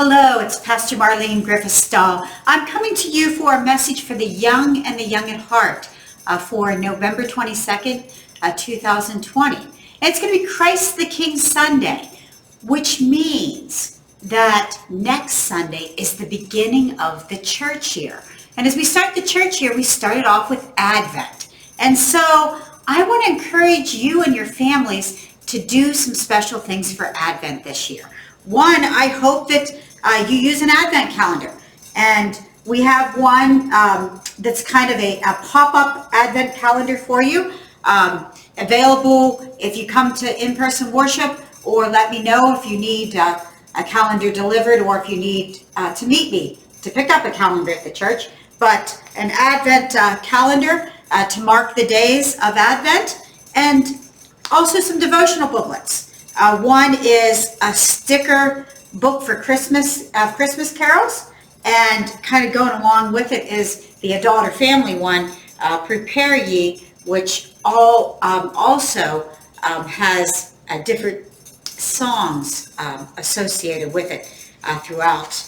Hello, it's Pastor Marleen Griffith-Stahl. I'm coming to you for a message for the young and the young at heart for November 22nd, 2020. And it's going to be Christ the King Sunday, which means that next Sunday is the beginning of the church year. And as we start the church year, we started off with Advent. And so I want to encourage you and your families to do some special things for Advent this year. One, I hope that you use an Advent calendar. And we have one that's kind of a pop-up Advent calendar for you, available if you come to in-person worship, or let me know if you need a calendar delivered, or if you need to meet me to pick up a calendar at the church. But an Advent calendar to mark the days of Advent, and also some devotional booklets. One is a sticker book for Christmas, Christmas carols, and kind of going along with it is the adult or family one, Prepare Ye, which also has different songs associated with it throughout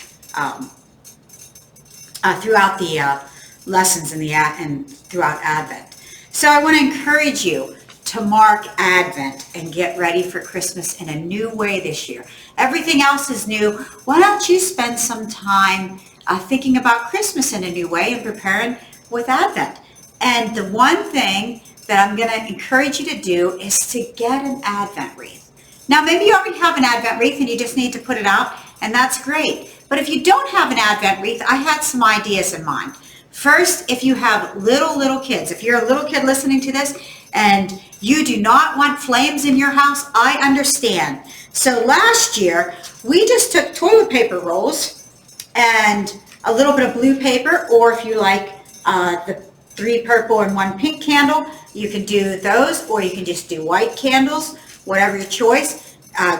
the lessons and throughout Advent. So I want to encourage you to mark Advent and get ready for Christmas in a new way this year. Everything else is new. Why don't you spend some time thinking about Christmas in a new way and preparing with Advent? And the one thing that I'm going to encourage you to do is to get an Advent wreath. Now, maybe you already have an Advent wreath and you just need to put it out, and that's great. But if you don't have an Advent wreath, I had some ideas in mind. First, if you have little kids, if you're a little kid listening to this and you do not want flames in your house, I understand. So last year, we just took toilet paper rolls and a little bit of blue paper, or if you like the 3 purple and 1 pink candle, you can do those, or you can just do white candles, whatever your choice.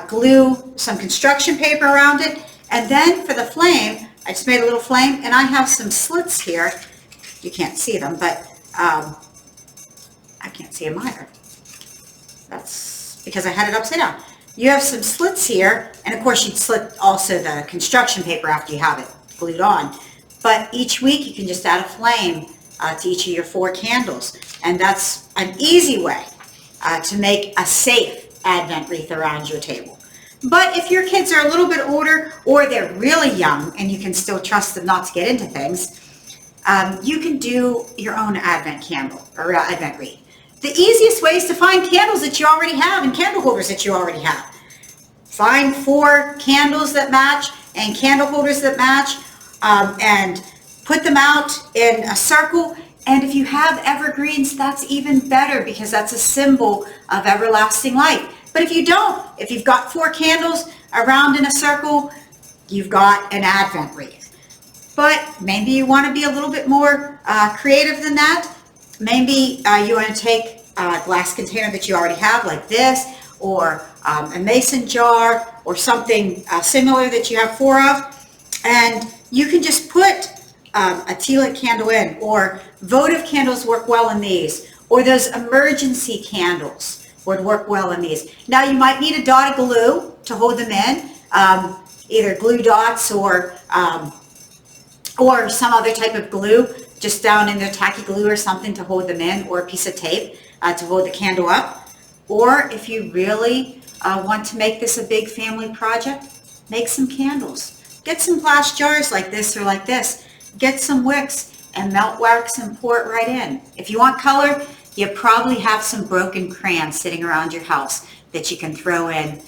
Glue some construction paper around it. And then for the flame, I just made a little flame, and I have some slits here. You can't see them, but I can't see them either. That's because I had it upside down. You have some slits here, and of course you'd slit also the construction paper after you have it glued on. But each week you can just add a flame to each of your 4 candles, and that's an easy way to make a safe Advent wreath around your table. But if your kids are a little bit older, or they're really young and you can still trust them not to get into things, you can do your own Advent candle or Advent wreath. The easiest way is to find candles that you already have and candle holders that you already have. Find 4 candles that match and candle holders that match, and put them out in a circle. And if you have evergreens, that's even better, because that's a symbol of everlasting light. But if you don't, if you've got 4 candles around in a circle, you've got an Advent wreath. But maybe you want to be a little bit more creative than that. Maybe you want to take a glass container that you already have, like this, or a mason jar, or something similar that you have 4 of, and you can just put a tea lit candle in, or votive candles work well in these, or those emergency candles would work well in these. Now you might need a dot of glue to hold them in, either glue dots or some other type of glue, just down in there, tacky glue or something to hold them in, or a piece of tape to hold the candle up. Or if you really want to make this a big family project, make some candles. Get some glass jars like this or like this. Get some wicks and melt wax and pour it right in. If you want color, you probably have some broken crayons sitting around your house that you can throw in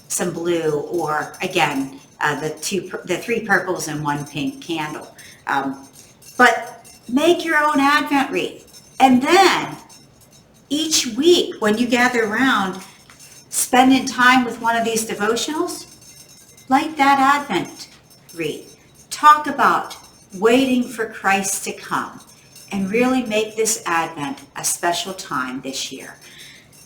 some blue, or again, the 3 purples and 1 pink candle. But make your own Advent wreath. And then each week when you gather around, spending time with one of these devotionals, light that Advent wreath. Talk about waiting for Christ to come, and really make this Advent a special time this year.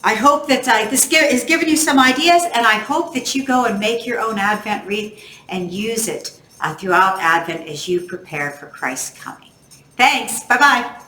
I hope that this has given you some ideas, and I hope that you go and make your own Advent wreath and use it throughout Advent as you prepare for Christ's coming. Thanks. Bye-bye.